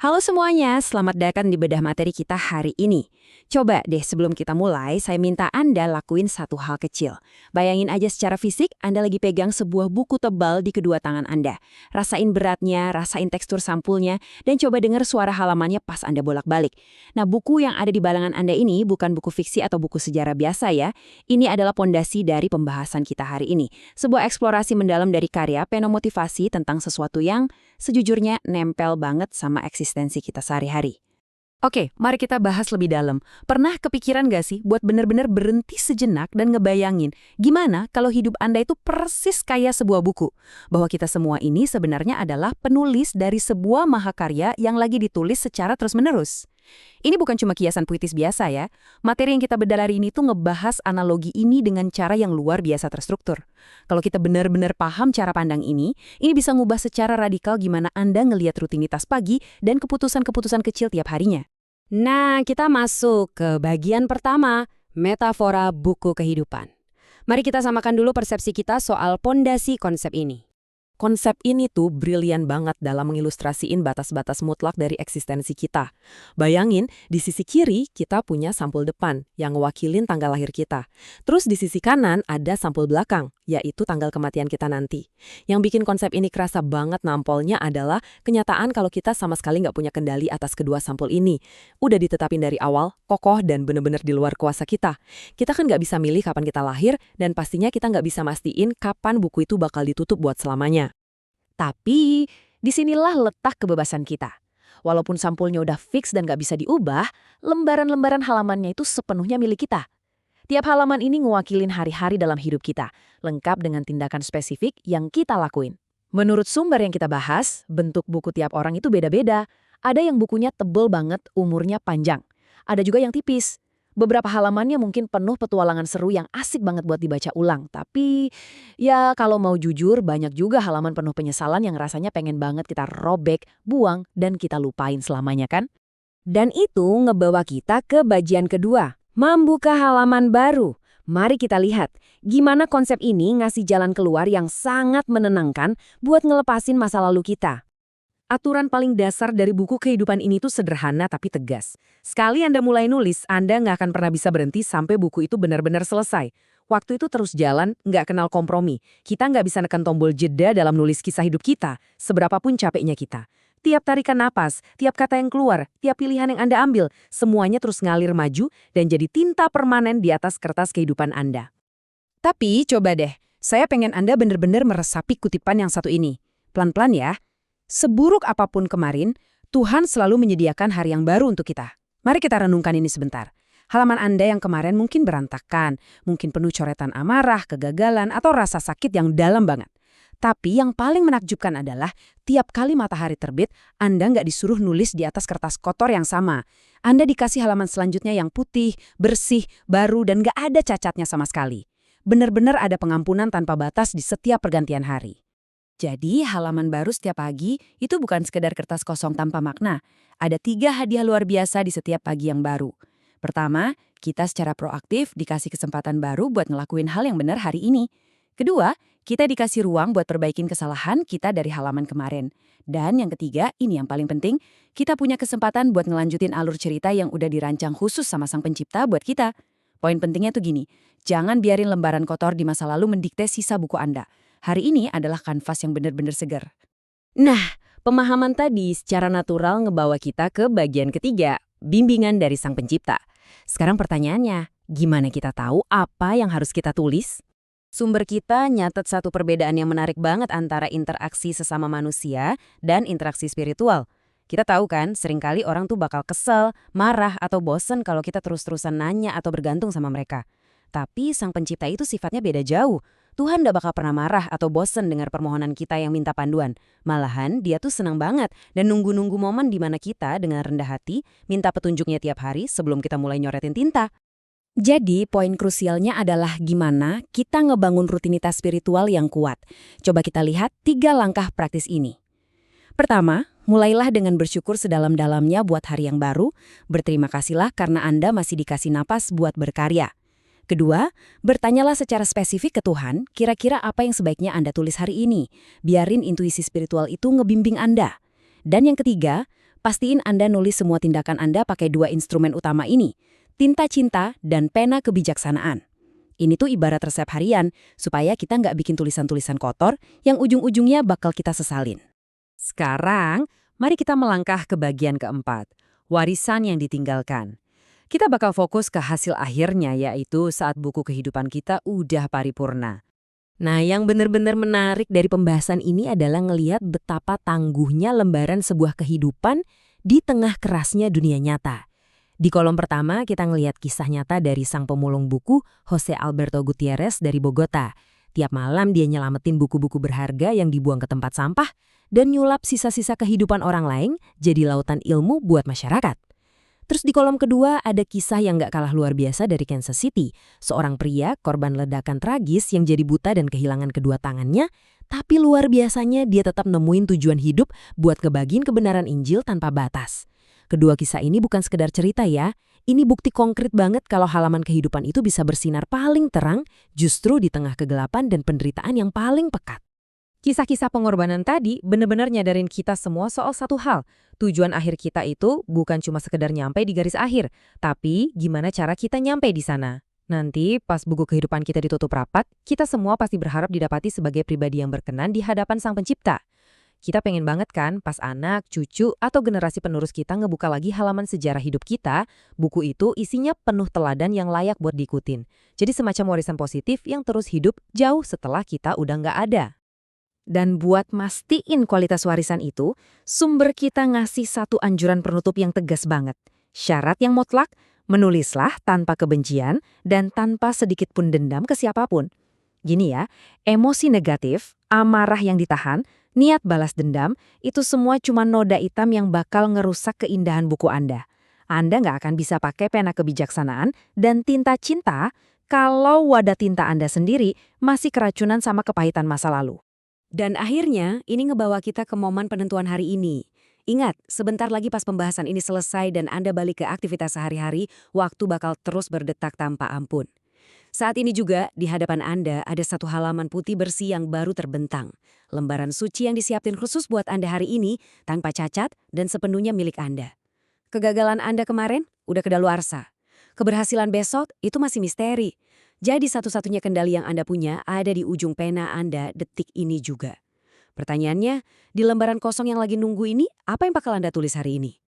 Halo semuanya, selamat datang di bedah materi kita hari ini. Coba deh sebelum kita mulai, saya minta Anda lakuin satu hal kecil. Bayangin aja secara fisik, Anda lagi pegang sebuah buku tebal di kedua tangan Anda. Rasain beratnya, rasain tekstur sampulnya, dan coba dengar suara halamannya pas Anda bolak-balik. Nah, buku yang ada di balangan Anda ini bukan buku fiksi atau buku sejarah biasa ya. Ini adalah pondasi dari pembahasan kita hari ini. Sebuah eksplorasi mendalam dari karya penomotivasi tentang sesuatu yang sejujurnya nempel banget sama eksistensi kita sehari-hari. Oke, mari kita bahas lebih dalam. Pernah kepikiran gak sih buat bener-bener berhenti sejenak dan ngebayangin gimana kalau hidup Anda itu persis kayak sebuah buku? Bahwa kita semua ini sebenarnya adalah penulis dari sebuah mahakarya yang lagi ditulis secara terus-menerus. Ini bukan cuma kiasan puitis biasa ya. Materi yang kita bedah hari ini tuh ngebahas analogi ini dengan cara yang luar biasa terstruktur. Kalau kita benar-benar paham cara pandang ini bisa ngubah secara radikal gimana Anda ngelihat rutinitas pagi dan keputusan-keputusan kecil tiap harinya. Nah, kita masuk ke bagian pertama, metafora buku kehidupan. Mari kita samakan dulu persepsi kita soal pondasi konsep ini. Konsep ini tuh brilian banget dalam mengilustrasiin batas-batas mutlak dari eksistensi kita. Bayangin, di sisi kiri kita punya sampul depan yang ngewakilin tanggal lahir kita. Terus di sisi kanan ada sampul belakang, yaitu tanggal kematian kita nanti. Yang bikin konsep ini kerasa banget nampolnya adalah kenyataan kalau kita sama sekali nggak punya kendali atas kedua sampul ini. Udah ditetapin dari awal, kokoh dan bener-bener di luar kuasa kita. Kita kan nggak bisa milih kapan kita lahir, dan pastinya kita nggak bisa mastiin kapan buku itu bakal ditutup buat selamanya. Tapi, disinilah letak kebebasan kita. Walaupun sampulnya udah fix dan gak bisa diubah, lembaran-lembaran halamannya itu sepenuhnya milik kita. Tiap halaman ini ngewakilin hari-hari dalam hidup kita, lengkap dengan tindakan spesifik yang kita lakuin. Menurut sumber yang kita bahas, bentuk buku tiap orang itu beda-beda. Ada yang bukunya tebel banget, umurnya panjang. Ada juga yang tipis. Beberapa halamannya mungkin penuh petualangan seru yang asik banget buat dibaca ulang. Tapi, ya kalau mau jujur, banyak juga halaman penuh penyesalan yang rasanya pengen banget kita robek, buang, dan kita lupain selamanya kan? Dan itu ngebawa kita ke bagian kedua, membuka halaman baru. Mari kita lihat gimana konsep ini ngasih jalan keluar yang sangat menenangkan buat ngelepasin masa lalu kita. Aturan paling dasar dari buku kehidupan ini tuh sederhana tapi tegas. Sekali Anda mulai nulis, Anda nggak akan pernah bisa berhenti sampai buku itu benar-benar selesai. Waktu itu terus jalan, nggak kenal kompromi. Kita nggak bisa nekan tombol jeda dalam nulis kisah hidup kita, seberapapun capeknya kita. Tiap tarikan napas, tiap kata yang keluar, tiap pilihan yang Anda ambil, semuanya terus ngalir maju dan jadi tinta permanen di atas kertas kehidupan Anda. Tapi coba deh, saya pengen Anda benar-benar meresapi kutipan yang satu ini. Pelan-pelan ya. Seburuk apapun kemarin, Tuhan selalu menyediakan hari yang baru untuk kita. Mari kita renungkan ini sebentar. Halaman Anda yang kemarin mungkin berantakan, mungkin penuh coretan amarah, kegagalan, atau rasa sakit yang dalam banget. Tapi yang paling menakjubkan adalah tiap kali matahari terbit, Anda nggak disuruh nulis di atas kertas kotor yang sama. Anda dikasih halaman selanjutnya yang putih, bersih, baru, dan nggak ada cacatnya sama sekali. Benar-benar ada pengampunan tanpa batas di setiap pergantian hari. Jadi, halaman baru setiap pagi itu bukan sekedar kertas kosong tanpa makna. Ada 3 hadiah luar biasa di setiap pagi yang baru. Pertama, kita secara proaktif dikasih kesempatan baru buat ngelakuin hal yang benar hari ini. Kedua, kita dikasih ruang buat perbaikin kesalahan kita dari halaman kemarin. Dan yang ketiga, ini yang paling penting, kita punya kesempatan buat ngelanjutin alur cerita yang udah dirancang khusus sama Sang Pencipta buat kita. Poin pentingnya tuh gini, jangan biarin lembaran kotor di masa lalu mendikte sisa buku Anda. Hari ini adalah kanvas yang benar-benar segar. Nah, pemahaman tadi secara natural ngebawa kita ke bagian ketiga, bimbingan dari Sang Pencipta. Sekarang pertanyaannya, gimana kita tahu apa yang harus kita tulis? Sumber kita nyatet satu perbedaan yang menarik banget antara interaksi sesama manusia dan interaksi spiritual. Kita tahu kan, seringkali orang tuh bakal kesel, marah, atau bosen kalau kita terus-terusan nanya atau bergantung sama mereka. Tapi Sang Pencipta itu sifatnya beda jauh. Tuhan gak bakal pernah marah atau bosen dengar permohonan kita yang minta panduan. Malahan, dia tuh senang banget dan nunggu-nunggu momen di mana kita dengan rendah hati minta petunjuknya tiap hari sebelum kita mulai nyoretin tinta. Jadi, poin krusialnya adalah gimana kita ngebangun rutinitas spiritual yang kuat. Coba kita lihat 3 langkah praktis ini. Pertama, mulailah dengan bersyukur sedalam-dalamnya buat hari yang baru. Berterima kasihlah karena Anda masih dikasih napas buat berkarya. Kedua, bertanyalah secara spesifik ke Tuhan, kira-kira apa yang sebaiknya Anda tulis hari ini. Biarin intuisi spiritual itu ngebimbing Anda. Dan yang ketiga, Pastiin Anda nulis semua tindakan Anda pakai dua instrumen utama ini, tinta cinta dan pena kebijaksanaan. Ini tuh ibarat resep harian, supaya kita nggak bikin tulisan-tulisan kotor yang ujung-ujungnya bakal kita sesalin. Sekarang, mari kita melangkah ke bagian keempat, warisan yang ditinggalkan. Kita bakal fokus ke hasil akhirnya, yaitu saat buku kehidupan kita udah paripurna. Nah, yang benar-benar menarik dari pembahasan ini adalah ngelihat betapa tangguhnya lembaran sebuah kehidupan di tengah kerasnya dunia nyata. Di kolom pertama, kita ngelihat kisah nyata dari sang pemulung buku, Jose Alberto Gutierrez dari Bogota. Tiap malam dia nyelamatin buku-buku berharga yang dibuang ke tempat sampah dan nyulap sisa-sisa kehidupan orang lain jadi lautan ilmu buat masyarakat. Terus di kolom kedua ada kisah yang gak kalah luar biasa dari Kansas City. Seorang pria korban ledakan tragis yang jadi buta dan kehilangan kedua tangannya, tapi luar biasanya dia tetap nemuin tujuan hidup buat ngebagiin kebenaran Injil tanpa batas. Kedua kisah ini bukan sekedar cerita ya, ini bukti konkret banget kalau halaman kehidupan itu bisa bersinar paling terang justru di tengah kegelapan dan penderitaan yang paling pekat. Kisah-kisah pengorbanan tadi benar-benar nyadarin kita semua soal satu hal. Tujuan akhir kita itu bukan cuma sekedar nyampe di garis akhir, tapi gimana cara kita nyampe di sana. Nanti pas buku kehidupan kita ditutup rapat, kita semua pasti berharap didapati sebagai pribadi yang berkenan di hadapan Sang Pencipta. Kita pengen banget kan pas anak, cucu, atau generasi penerus kita ngebuka lagi halaman sejarah hidup kita, buku itu isinya penuh teladan yang layak buat diikutin. Jadi semacam warisan positif yang terus hidup jauh setelah kita udah nggak ada. Dan buat mastiin kualitas warisan itu, sumber kita ngasih satu anjuran penutup yang tegas banget. Syarat yang mutlak, menulislah tanpa kebencian dan tanpa sedikit pun dendam ke siapapun. Gini ya, emosi negatif, amarah yang ditahan, niat balas dendam, itu semua cuma noda hitam yang bakal ngerusak keindahan buku Anda. Anda nggak akan bisa pakai pena kebijaksanaan dan tinta cinta kalau wadah tinta Anda sendiri masih keracunan sama kepahitan masa lalu. Dan akhirnya, ini ngebawa kita ke momen penentuan hari ini. Ingat, sebentar lagi pas pembahasan ini selesai dan Anda balik ke aktivitas sehari-hari, waktu bakal terus berdetak tanpa ampun. Saat ini juga, di hadapan Anda ada satu halaman putih bersih yang baru terbentang. Lembaran suci yang disiapin khusus buat Anda hari ini, tanpa cacat dan sepenuhnya milik Anda. Kegagalan Anda kemarin, udah kedaluarsa. Keberhasilan besok, itu masih misteri. Jadi satu-satunya kendali yang Anda punya ada di ujung pena Anda detik ini juga. Pertanyaannya, di lembaran kosong yang lagi nunggu ini, apa yang bakal Anda tulis hari ini?